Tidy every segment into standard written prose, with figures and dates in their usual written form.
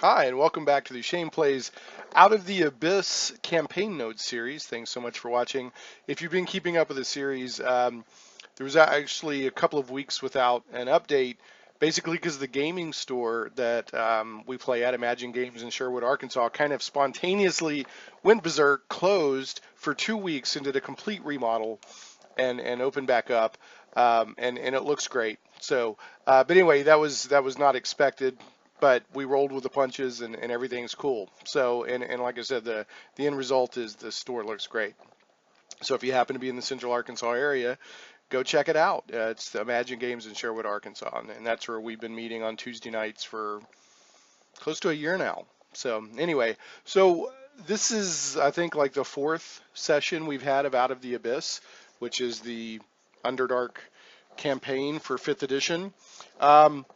Hi, and welcome back to the Shane Plays Out of the Abyss campaign notes series. Thanks so much for watching. If you've been keeping up with the series, there was actually a couple of weeks without an update, basically because the gaming store that we play at, Imagine Games in Sherwood, Arkansas, kind of spontaneously went berserk, closed for 2 weeks and did a complete remodel and opened back up, and it looks great. So, but anyway, that was not expected, but we rolled with the punches and everything's cool. So, and like I said, the end result is the store looks great. So if you happen to be in the Central Arkansas area, go check it out. It's the Imagine Games in Sherwood, Arkansas, and that's where we've been meeting on Tuesday nights for close to a year now. So anyway, so this is, I think, like the fourth session we've had of Out of the Abyss, which is the Underdark campaign for 5th edition. Um,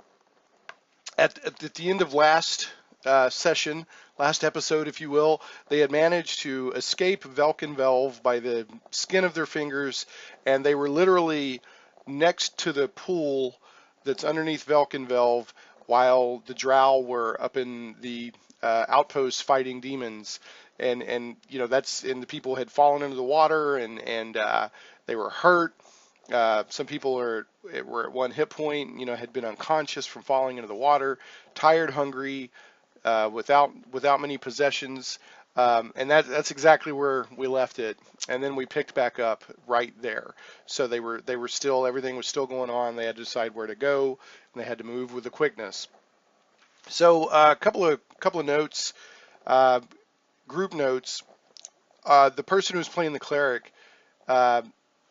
at the end of last session, last episode, if you will, they had managed to escape Velkenvelv by the skin of their fingers, and they were literally next to the pool that's underneath Velkenvelv, while the drow were up in the outposts fighting demons. And the people had fallen into the water, and they were hurt. Some people were at one hit point, had been unconscious from falling into the water, tired, hungry, without many possessions, and that's exactly where we left it. And then we picked back up right there. So they were still, everything was still going on. They had to decide where to go, and they had to move with the quickness. So a couple of notes, uh, group notes. The person who's playing the cleric uh,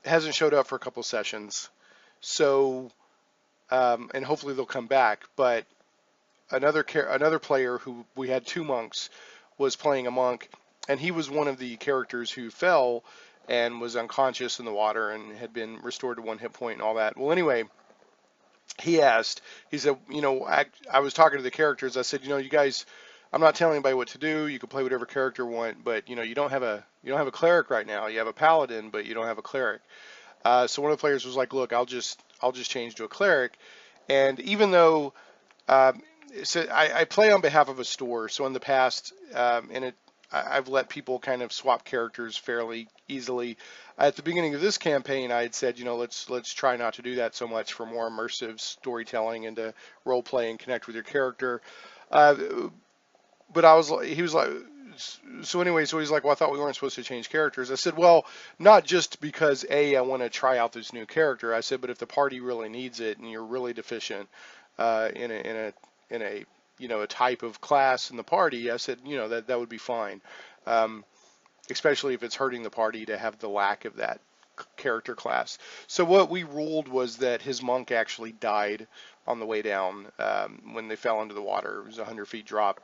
hasn't showed up for a couple of sessions. So and hopefully they'll come back. But another player who we had two monks was playing a monk, and he was one of the characters who fell and was unconscious in the water and had been restored to one hit point and all that. Well, anyway, he said, I was talking to the characters. I said, you guys, I'm not telling anybody what to do. You can play whatever character you want, but you don't have a cleric right now. You have a paladin, but you don't have a cleric. So one of the players was like, look, I'll just change to a cleric. And even though um, so I play on behalf of a store, so in the past, I've let people kind of swap characters fairly easily. At the beginning of this campaign, I had said, let's try not to do that so much for more immersive storytelling and to role play and connect with your character. Uh, but he was like, so anyway, so he's like, well, I thought we weren't supposed to change characters. I said, well, not just because I want to try out this new character. I said, but if the party really needs it and you're really deficient in a a type of class in the party, I said, that would be fine, um, especially if it's hurting the party to have the lack of that character class. So what we ruled was that his monk actually died on the way down when they fell into the water. It was a 100 feet drop,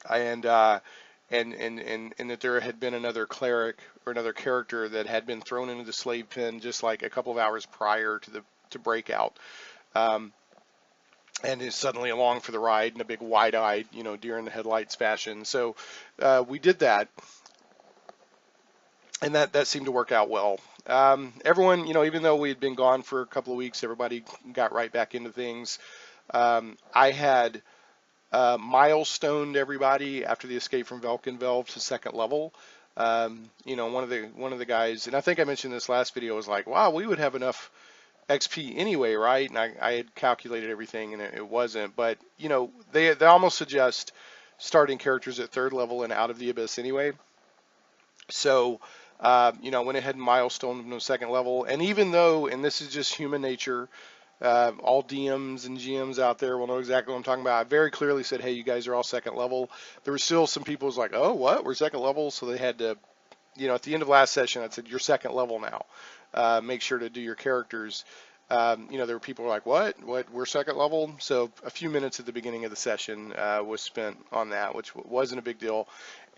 and and that there had been another cleric or another character that had been thrown into the slave pen just like a couple of hours prior to breakout. Um, and is suddenly along for the ride in a big wide-eyed, deer in the headlights fashion. So we did that, and that seemed to work out well. Everyone, even though we had been gone for a couple of weeks, everybody got right back into things. I had milestoned everybody after the escape from Velkenvelv to second level. One of the guys, and I think I mentioned this last video, was like, "Wow, we would have enough XP anyway, right?" And I had calculated everything, and it wasn't. But they almost suggest starting characters at third level and Out of the Abyss anyway. So went ahead and milestoned them to second level. And even though, and this is just human nature, all DMs and GMs out there will know exactly what I'm talking about. I very clearly said, hey, you guys are all second level. There were still some people who's like, oh, what? We're second level? So they had to, at the end of last session, I said, you're second level now. Make sure to do your characters. There were people who were like, what? We're second level? So a few minutes at the beginning of the session was spent on that, which wasn't a big deal.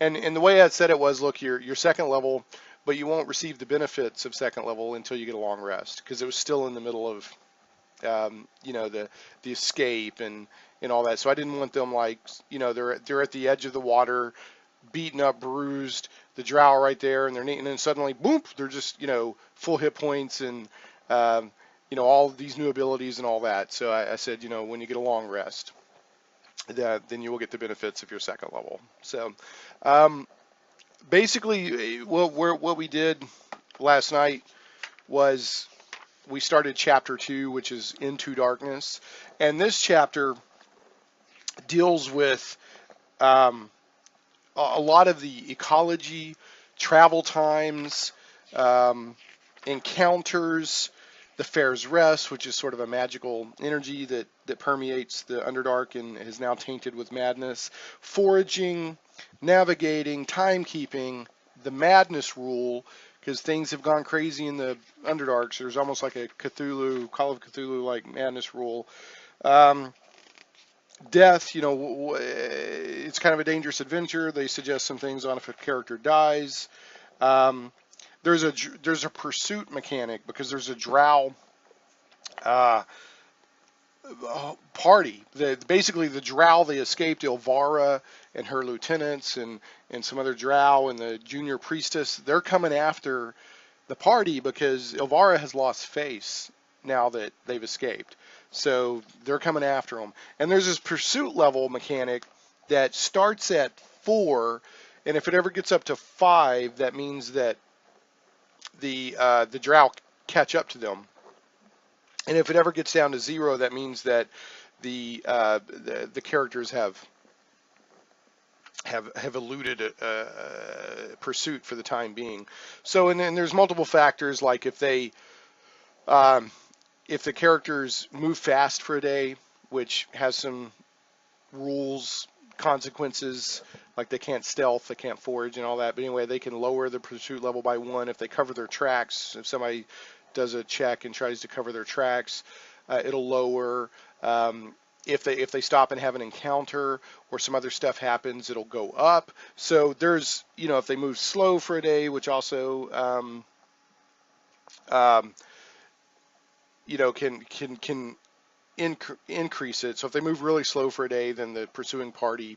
And the way I said it was, look, you're second level, but you won't receive the benefits of second level until you get a long rest, because it was still in the middle of the escape and all that. So I didn't want them like, they're at the edge of the water, beaten up, bruised, the drow right there, and and then suddenly, boom, they're just, full hit points and, all these new abilities and all that. So I said, when you get a long rest. then you will get the benefits of your second level. So um, basically, what we did last night was we started chapter 2, which is Into Darkness, and this chapter deals with um, a lot of the ecology, travel times, um, encounters, the Fair's Rest, which is sort of a magical energy that permeates the Underdark and is now tainted with madness, foraging, navigating, timekeeping, the madness rule, because things have gone crazy in the Underdark, so there's almost like a Cthulhu, Call of Cthulhu like madness rule. Um, Death, it's kind of a dangerous adventure. They suggest some things on if a character dies. Um, there's a pursuit mechanic because there's a drow uh, party. Basically, the drow they escaped, Ilvara and her lieutenants and some other drow and the junior priestess. They're coming after the party because Ilvara has lost face now that they've escaped. So they're coming after them. And there's this pursuit level mechanic that starts at 4, and if it ever gets up to 5, that means that the drow catch up to them. And if it ever gets down to 0, that means that the characters have eluded pursuit for the time being. So and then there's multiple factors like um, if the characters move fast for a day, which has some rules, consequences, like they can't stealth, they can't forage and all that. But anyway, they can lower the pursuit level by 1 if they cover their tracks. If somebody does a check and tries to cover their tracks, it'll lower. If they stop and have an encounter or some other stuff happens, it'll go up. So there's, if they move slow for a day, which also um, can increase it. So if they move really slow for a day, then the pursuing party,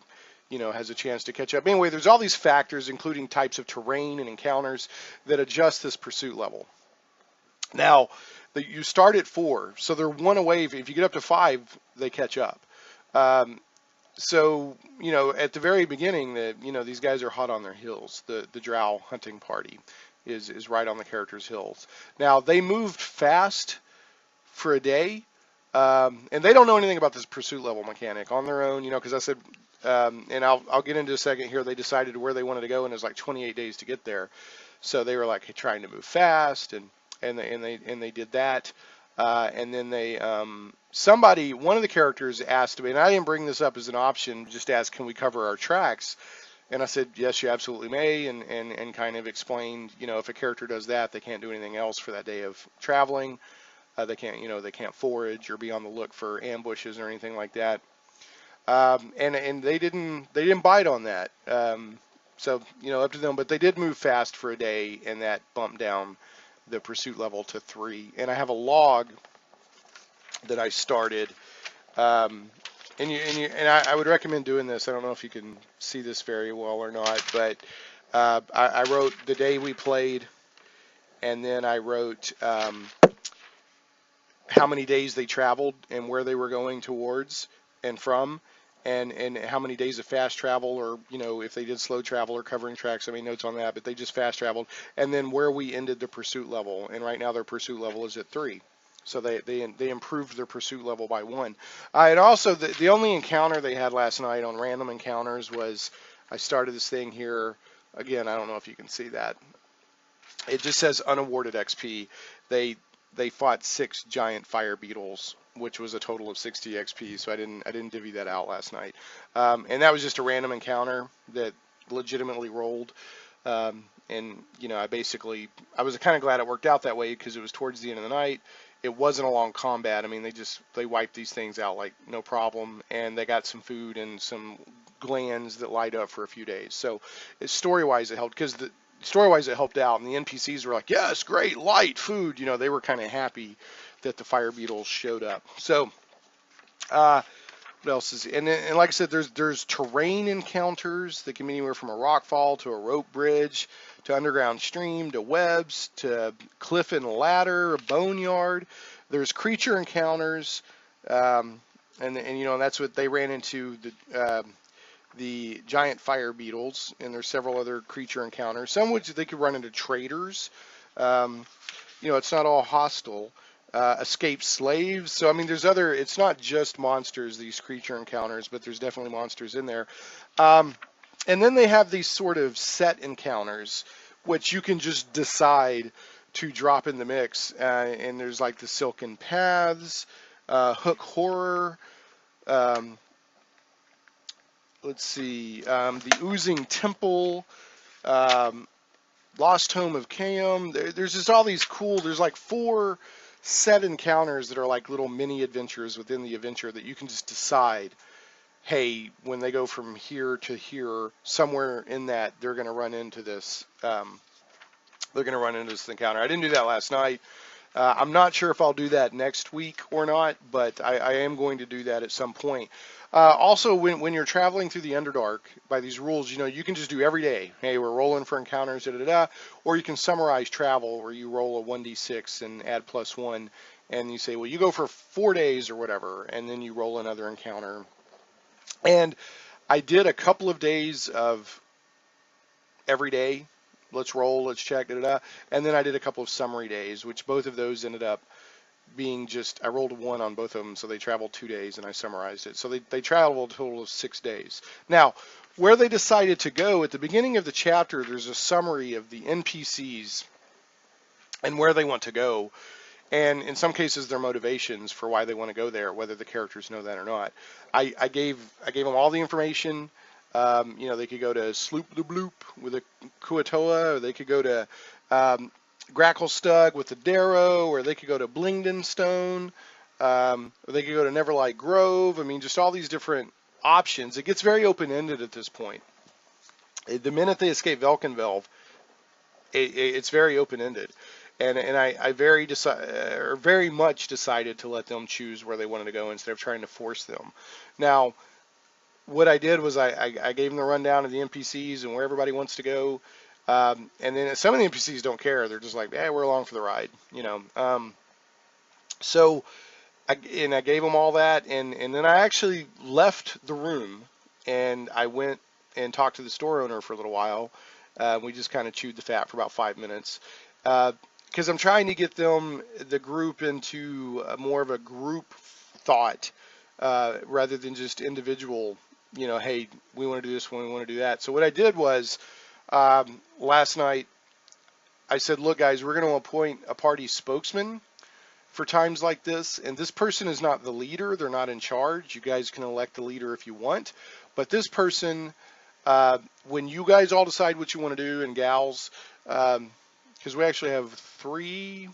has a chance to catch up. Anyway, there's all these factors, including types of terrain and encounters, that adjust this pursuit level. Now, you start at 4, so they're 1 away. If you get up to 5, they catch up. So, at the very beginning, these guys are hot on their heels. The drow hunting party is right on the characters' heels. Now, they moved fast for a day, and they don't know anything about this pursuit level mechanic on their own, because I said, and I'll get into a second here, they decided where they wanted to go, and it was like 28 days to get there. So they were like trying to move fast, and they did that. And then one of the characters asked me, and I didn't bring this up as an option, just asked, can we cover our tracks? And I said, yes, you absolutely may, and kind of explained, if a character does that, they can't do anything else for that day of traveling. They can't forage or be on the look for ambushes or anything like that. And they didn't bite on that. So up to them, but they did move fast for a day, and that bumped down the pursuit level to 3. And I have a log that I started, and I would recommend doing this. I don't know if you can see this very well or not, but I wrote the day we played, and then I wrote how many days they traveled and where they were going towards and from, and how many days of fast travel, or if they did slow travel or covering tracks. I made notes on that, but they just fast traveled, and then where we ended the pursuit level. And right now their pursuit level is at 3, so they improved their pursuit level by 1. And also the only encounter they had last night on random encounters was, I started this thing here again. I don't know if you can see that. It just says unawarded XP. They fought 6 giant fire beetles, which was a total of 60 XP. So I didn't divvy that out last night. And that was just a random encounter that legitimately rolled. And I was kind of glad it worked out that way because it was towards the end of the night. It wasn't a long combat. I mean, they wiped these things out like no problem, and they got some food and some glands that light up for a few days. So story-wise, it helped because story-wise, it helped out, and the NPCs were like, yes, great, light, food. They were kind of happy that the fire beetles showed up. So, what else is, and like I said, there's terrain encounters that can be anywhere from a rockfall to a rope bridge to underground stream to webs to cliff and ladder, a boneyard. There's creature encounters, and you know, that's what they ran into, the giant fire beetles, and there's several other creature encounters. Some which they could run into traders. Um, you know, it's not all hostile. Escaped slaves. So I mean, there's other. It's not just monsters, these creature encounters, but there's definitely monsters in there. Um, and then they have these sort of set encounters, which you can just decide to drop in the mix. And there's like the Silken Paths, Hook Horror. Um, let's see, the Oozing Temple, um, Lost Home of Cam. There's just all these cool. There's like 4 set encounters that are like little mini adventures within the adventure that you can just decide, hey, when they go from here to here, somewhere in that they're going to run into this. They're going to run into this encounter. I didn't do that last night. I'm not sure if I'll do that next week or not, but I am going to do that at some point. Also, when you're traveling through the Underdark by these rules, you know, you can just do every day. Hey, we're rolling for encounters, da da da. Or you can summarize travel, where you roll a 1d6 and add +1, and you say, well, you go for 4 days or whatever, and then you roll another encounter. And I did a couple of days of every day. Let's roll, let's check, da da da. And then I did a couple of summary days, which both of those ended up being just, I rolled a 1 on both of them, so they traveled 2 days, and I summarized it. So they traveled a total of 6 days. Now, where they decided to go, at the beginning of the chapter, there's a summary of the NPCs and where they want to go, and in some cases their motivations for why they want to go there, whether the characters know that or not. I gave them all the information. You know, they could go to Sloop the Bloop with a Kuatoa, or they could go to Gracklstugh with the Darrow, or they could go to Blingden Stone, or they could go to Neverlight Grove. I mean, just all these different options. It gets very open-ended at this point. The minute they escape Velkenvelv, it's very open-ended. And I very much decided to let them choose where they wanted to go instead of trying to force them. Now, what I did was I gave them the rundown of the NPCs and where everybody wants to go. And then some of the NPCs don't care. They're just like, hey, we're along for the ride, you know. So I gave them all that, and then I actually left the room, and I went and talked to the store owner for a little while. We just kind of chewed the fat for about 5 minutes. Because I'm trying to get the group into more of a group thought rather than just individual, you know, hey, we want to do this, we want to do that. So what I did was last night I said, look, guys, we're going to appoint a party spokesman for times like this. And this person is not the leader. They're not in charge. You guys can elect the leader if you want. But this person, when you guys all decide what you want to do, and gals, because we actually have we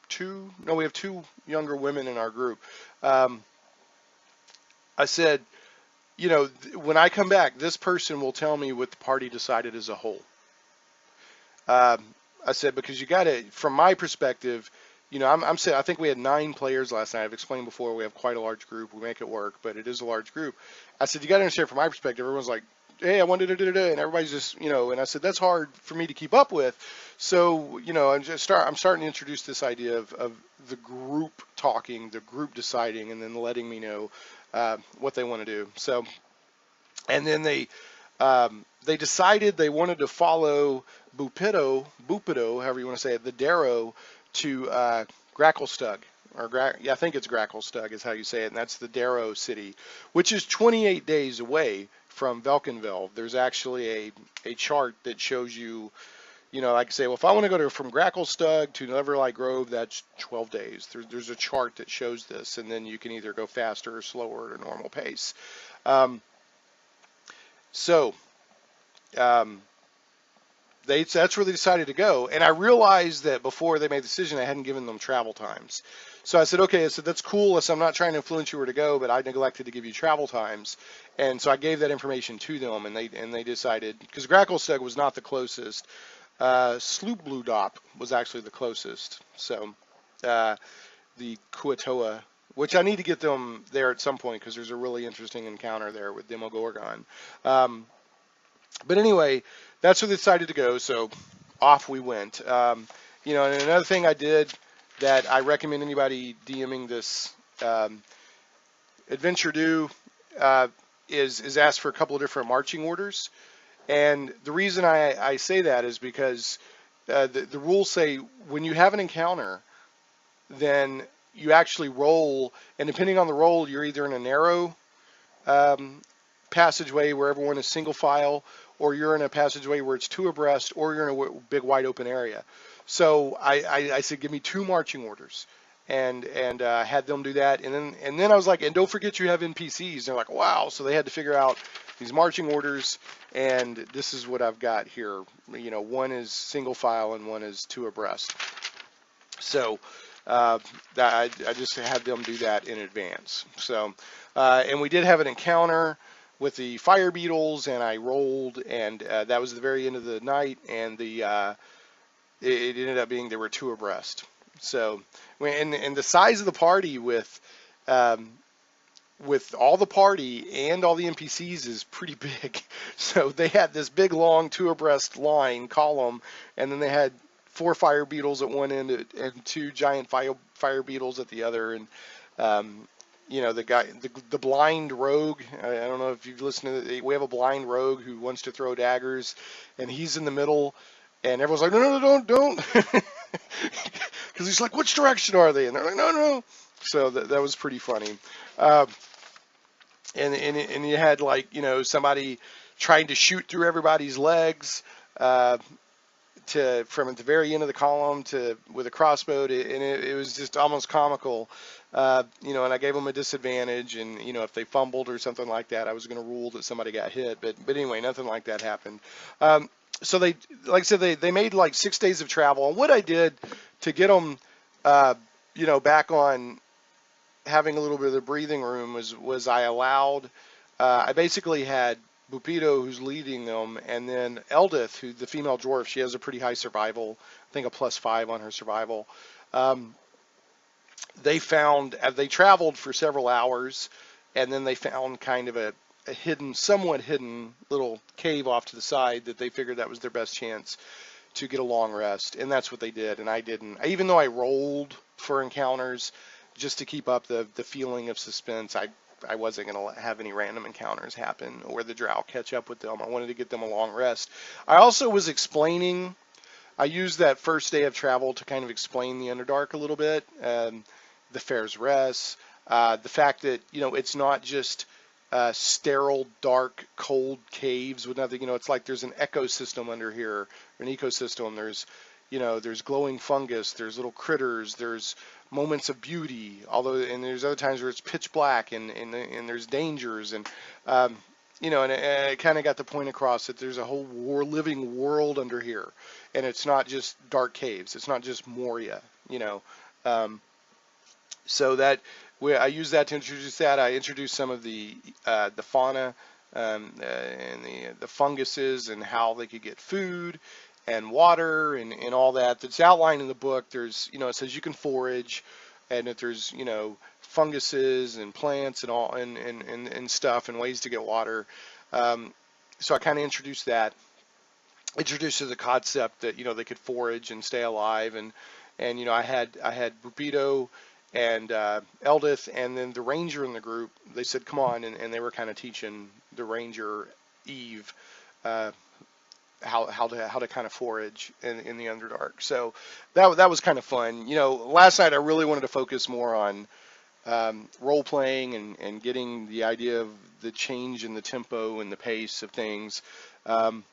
have 2 younger women in our group. I said, you know, when I come back, this person will tell me what the party decided as a whole. I said, because you got to, from my perspective, you know, I think we had 9 players last night. I've explained before, we have quite a large group. We make it work, but it is a large group. I said, you got to understand, from my perspective, everyone's like, hey, I wanted to do it, and everybody's just, you know, and I said, that's hard for me to keep up with. So, you know, I'm starting to introduce this idea of the group talking, the group deciding, and then letting me know what they want to do. So, and then they decided they wanted to follow Bupido, however you want to say it, the Darrow, to Gracklstugh, I think it's Gracklstugh is how you say it, and that's the Darrow city, which is 28 days away from Velkenvelv. There's actually a chart that shows you, you know, like I say, well, if I want to go from Gracklstugh to Neverlight Grove, that's 12 days. There's a chart that shows this, and then you can either go faster or slower at a normal pace. That's where they decided to go. And I realized that before they made the decision, I hadn't given them travel times. So I said, okay, so that's cool. So I'm not trying to influence you where to go, but I neglected to give you travel times. And so I gave that information to them, and they decided, because Gracklstugh was not the closest. Sloop Blue Dop was actually the closest. So the Kuatoa, which I need to get them there at some point, because there's a really interesting encounter there with Demogorgon. But anyway, that's where they decided to go, so off we went. You know, and another thing I did that I recommend anybody DMing this Adventure Do uh, is asked for a couple of different marching orders. And the reason I say that is because the rules say when you have an encounter, then you actually roll, and depending on the roll, you're either in a narrow um, passageway where everyone is single file, or you're in a passageway where it's two abreast, or you're in a big wide open area. So I said, give me two marching orders, and had them do that, and then I was like, and don't forget you have NPCs. They're like, wow. So they had to figure out these marching orders, and this is what I've got here. One is single file and one is two abreast. So I just had them do that in advance. So, and we did have an encounter with the fire beetles, and I rolled, and that was the very end of the night, and it ended up being there were two abreast. So, and the size of the party um, with all the party and all the NPCs is pretty big. So they had this big long two abreast line column, and then they had four fire beetles at one end and two giant fire beetles at the other. And the guy, the blind rogue. I don't know if you've listened to it. We have a blind rogue who wants to throw daggers, and he's in the middle, and everyone's like, no, don't, because he's like, which direction are they? And they're like, no. So that was pretty funny. Uh, and you had somebody trying to shoot through everybody's legs uh, from at the very end of the column to with a crossbow, and it was just almost comical. And I gave them a disadvantage, and if they fumbled or something like that, I was going to rule that somebody got hit. But anyway, nothing like that happened. So they, like I said, they made like 6 days of travel, and what I did to get them, back on having a little bit of the breathing room was I basically had Bupito, who's leading them, and then Eldith, who the female dwarf. She has a pretty high survival, I think a +5 on her survival. They traveled for several hours, and then they found kind of a somewhat hidden little cave off to the side that they figured that was their best chance to get a long rest, and that's what they did. And I didn't, even though I rolled for encounters just to keep up the feeling of suspense. I wasn't going to have any random encounters happen or the drow catch up with them. I wanted to get them a long rest. I also was explaining. I used that first day of travel to kind of explain the Underdark a little bit, the Fair's Rest, the fact that it's not just sterile, dark, cold caves with nothing. It's like there's an ecosystem under here, an ecosystem. There's glowing fungus, there's little critters, there's moments of beauty, and there's other times where it's pitch black and there's dangers, and and it kind of got the point across that there's a whole living world under here, and it's not just dark caves, it's not just Moria, so I use that to introduce that. I introduced some of the fauna and the funguses and how they could get food and water and all that. That's outlined in the book. There's, it says you can forage, and that there's, funguses and plants and all and stuff and ways to get water. So I kind of introduced that. Introduced to the concept that they could forage and stay alive, and I had Bupito and Eldith, and then the ranger in the group. They said, "Come on," and they were kind of teaching the ranger Eve how to kind of forage in the Underdark. So that was kind of fun. Last night I really wanted to focus more on role playing and getting the idea of the change in the tempo and the pace of things. And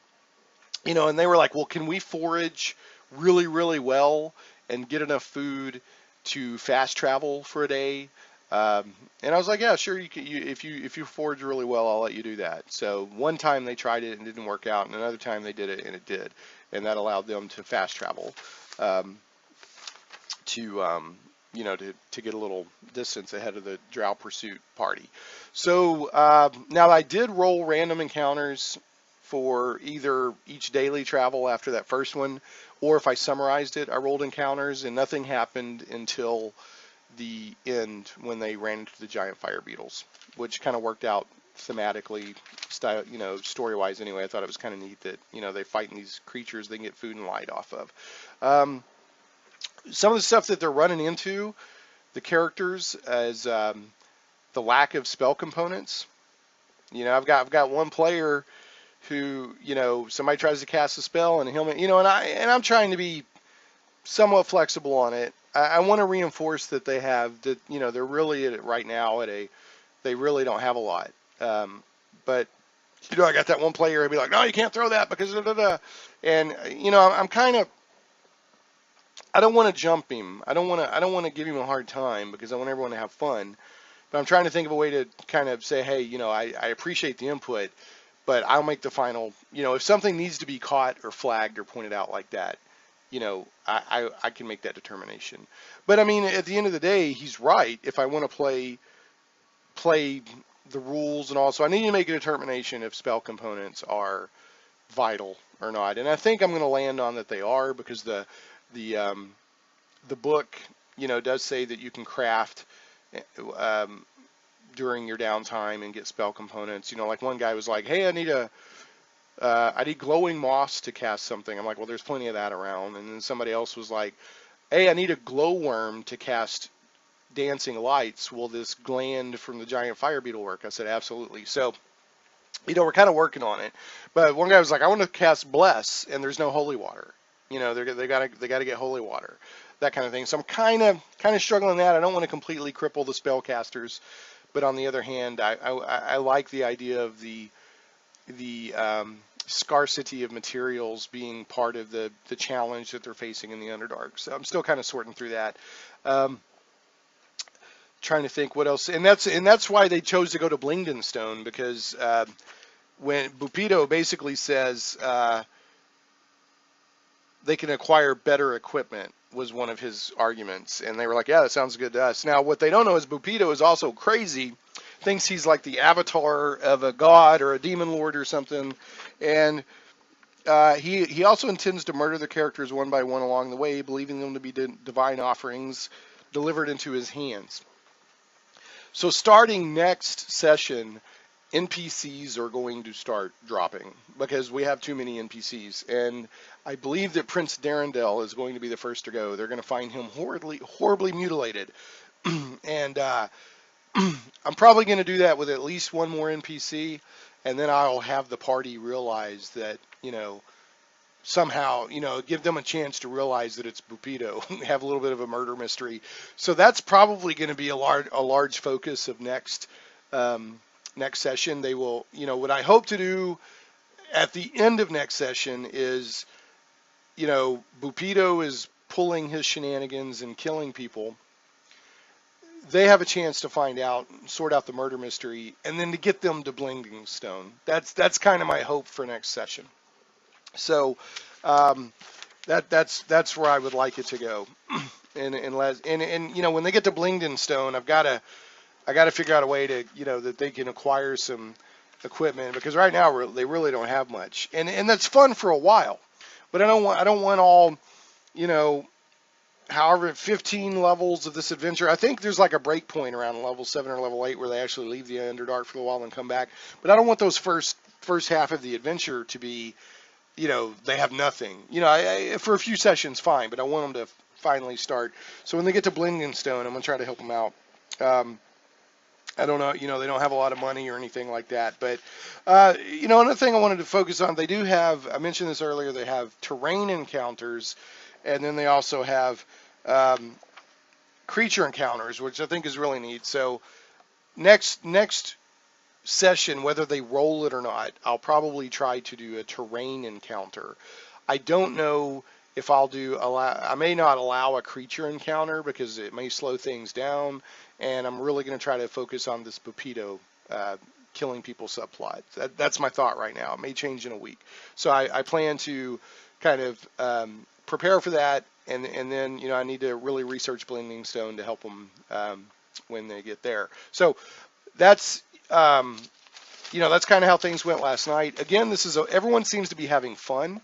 they were like, "Well, can we forage really, really well and get enough food to fast travel for a day?" And I was like, "Yeah, sure. If you forage really well, I'll let you do that." So one time they tried it and it didn't work out, and another time they did it and it did, and that allowed them to fast travel to get a little distance ahead of the drow pursuit party. So now I did roll random encounters for either each daily travel after that first one, or if I summarized it, I rolled encounters, and nothing happened until the end when they ran into the giant fire beetles, which kind of worked out thematically, story-wise anyway. I thought it was kind of neat that, they fighting these creatures they can get food and light off of. Some of the stuff that they're running into, the characters, as the lack of spell components. I've got one player who, somebody tries to cast a spell and he'll, I'm trying to be somewhat flexible on it. I want to reinforce that they have that, they're really at it right now they really don't have a lot. But I got that one player who'd be like, no, you can't throw that because da, da, da. And I'm kind of, I don't want to jump him. I don't want to give him a hard time because I want everyone to have fun. But I'm trying to think of a way to kind of say, hey, I appreciate the input, but I'll make the final, if something needs to be caught or flagged or pointed out like that, I can make that determination. But I mean, at the end of the day, he's right. If I want to play the rules and all, so I need to make a determination if spell components are vital or not. And I think I'm going to land on that they are, because the book, does say that you can craft during your downtime and get spell components. Like one guy was like, hey, I need glowing moss to cast something. I'm like, well, there's plenty of that around. And then somebody else was like, hey, I need a glowworm to cast dancing lights. Will this gland from the giant fire beetle work? I said, absolutely. So, we're kind of working on it. But one guy was like, I want to cast bless, and there's no holy water. They gotta get holy water, that kind of thing. So I'm kind of struggling that. I don't want to completely cripple the spellcasters, but on the other hand, I like the idea of the scarcity of materials being part of the challenge that they're facing in the Underdark. So I'm still kind of sorting through that. Trying to think what else, and that's why they chose to go to Blingden Stone, because when Bupido basically says they can acquire better equipment, was one of his arguments, and they were like, yeah, that sounds good to us. Now, what they don't know is Bupido is also crazy, thinks he's like the avatar of a god or a demon lord or something, and he also intends to murder the characters one by one along the way, believing them to be divine offerings delivered into his hands. So starting next session, NPCs are going to start dropping because we have too many NPCs, and I believe that Prince Darendel is going to be the first to go. They're going to find him horribly mutilated, and I'm probably going to do that with at least one more NPC, and then I'll have the party realize that, somehow, give them a chance to realize that it's Bupido, have a little bit of a murder mystery. So that's probably going to be a large focus of next session. They will, what I hope to do at the end of next session is, Bupido is pulling his shenanigans and killing people. They have a chance to find out, sort out the murder mystery, and then to get them to Blingden Stone. That's kind of my hope for next session. So that's where I would like it to go. And when they get to Blingden Stone, I got to figure out a way to, that they can acquire some equipment, because right now they really don't have much, and that's fun for a while, but I don't want all, however 15 levels of this adventure. I think there's like a break point around level 7 or level 8 where they actually leave the Underdark for a while and come back, but I don't want those first half of the adventure to be, they have nothing. For a few sessions, fine, but I want them to finally start. So when they get to Blingden Stone, I'm going to try to help them out. I don't know, they don't have a lot of money or anything like that. But, another thing I wanted to focus on, they do have, I mentioned this earlier, they have terrain encounters, and then they also have creature encounters, which I think is really neat. So next session, whether they roll it or not, I'll probably try to do a terrain encounter. I don't know if I may not allow a creature encounter because it may slow things down, and I'm really going to try to focus on this Bupido killing people subplot. That's my thought right now. It may change in a week. So I plan to kind of prepare for that, and then, I need to really research Blingden Stone to help them when they get there. So that's that's kind of how things went last night. Again, everyone seems to be having fun.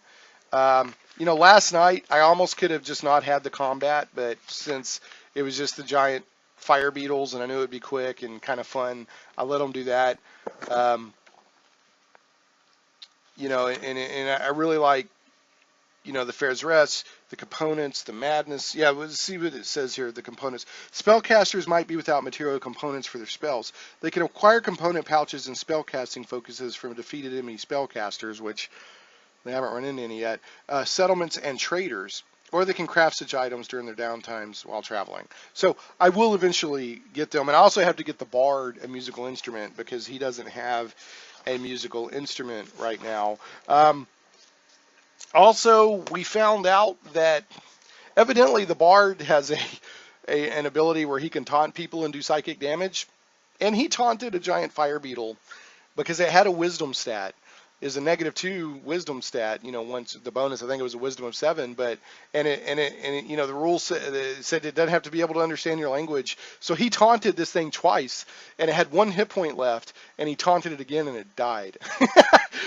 Last night I almost could have just not had the combat, but since it was just the giant fire beetles and I knew it'd be quick and kind of fun, I let them do that. And I really like the Fair's Rest, the components, the madness. Yeah, let's see what it says here. The components. Spellcasters might be without material components for their spells. They can acquire component pouches and spellcasting focuses from defeated enemy spellcasters, which they haven't run into any yet. Settlements and traders. Or they can craft such items during their downtimes while traveling. So I will eventually get them. And I also have to get the Bard a musical instrument because he doesn't have a musical instrument right now. Also, we found out that evidently the Bard has an ability where he can taunt people and do psychic damage. And he taunted a giant fire beetle because it had a wisdom stat. Is a -2 wisdom stat, once the bonus, I think it was a wisdom of 7, but, the rules said it doesn't have to be able to understand your language. So he taunted this thing twice, and it had 1 hit point left, and he taunted it again, and it died.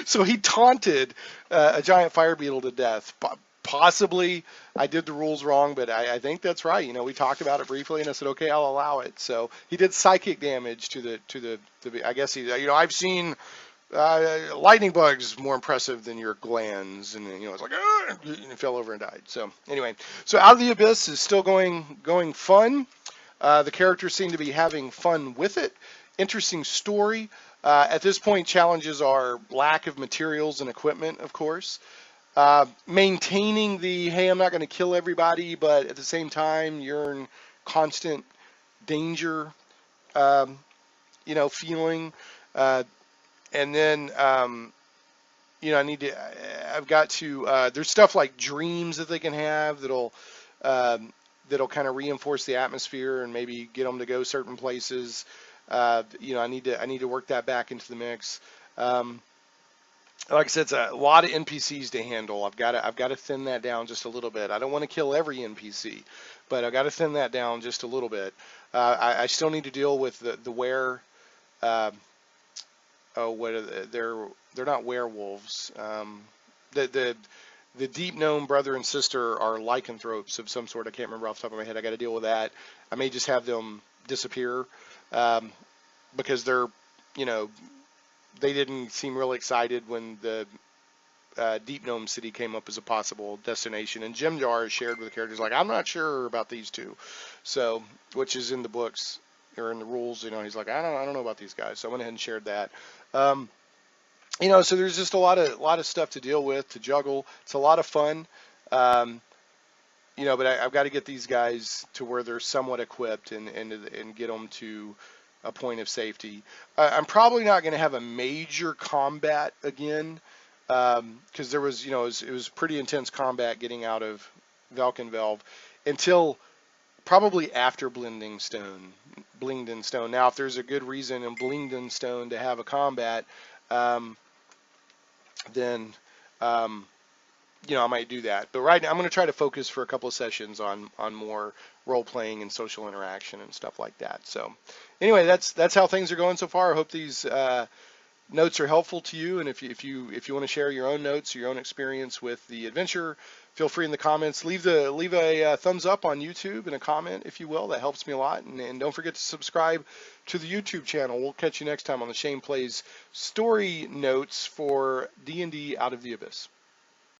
So he taunted a giant fire beetle to death. Possibly I did the rules wrong, but I think that's right. We talked about it briefly, and I said, okay, I'll allow it. So he did psychic damage to the I guess I've seen lightning bugs more impressive than your glands, and it's like and it fell over and died. So anyway, Out of the Abyss is still going fun. The characters seem to be having fun with it. Interesting story. At this point, challenges are lack of materials and equipment, of course. Maintaining the, hey, I'm not going to kill everybody, but at the same time, you're in constant danger, feeling. And then, I've got to, there's stuff like dreams that they can have that'll kind of reinforce the atmosphere and maybe get them to go certain places. I need to work that back into the mix. Like I said, it's a lot of NPCs to handle. I've got to thin that down just a little bit. I don't want to kill every NPC, but I've got to thin that down just a little bit. I still need to deal with the were. What are they're not werewolves. The deep gnome brother and sister are lycanthropes of some sort. I can't remember off the top of my head. I got to deal with that. I may just have them disappear because they're, they didn't seem really excited when the Deep Gnome City came up as a possible destination. And Jim Jar shared with the characters like, I'm not sure about these two, so which is in the books or in the rules. He's like, I don't know about these guys. So I went ahead and shared that. So there's just a lot of stuff to deal with, to juggle. It's a lot of fun. But I've got to get these guys to where they're somewhat equipped and get them to a point of safety. I'm probably not going to have a major combat again because there was, it was pretty intense combat getting out of Valkenvelve until probably after Blingden Stone. Now, if there's a good reason in Blingden Stone to have a combat, then I might do that. But right now, I'm going to try to focus for a couple of sessions on more role playing and social interaction and stuff like that. So, anyway, that's how things are going so far. I hope these notes are helpful to you. And if you want to share your own notes, your own experience with the adventure, feel free in the comments. Leave a thumbs up on YouTube and a comment, if you will. That helps me a lot. And don't forget to subscribe to the YouTube channel. We'll catch you next time on the Shane Plays Story Notes for D&D Out of the Abyss.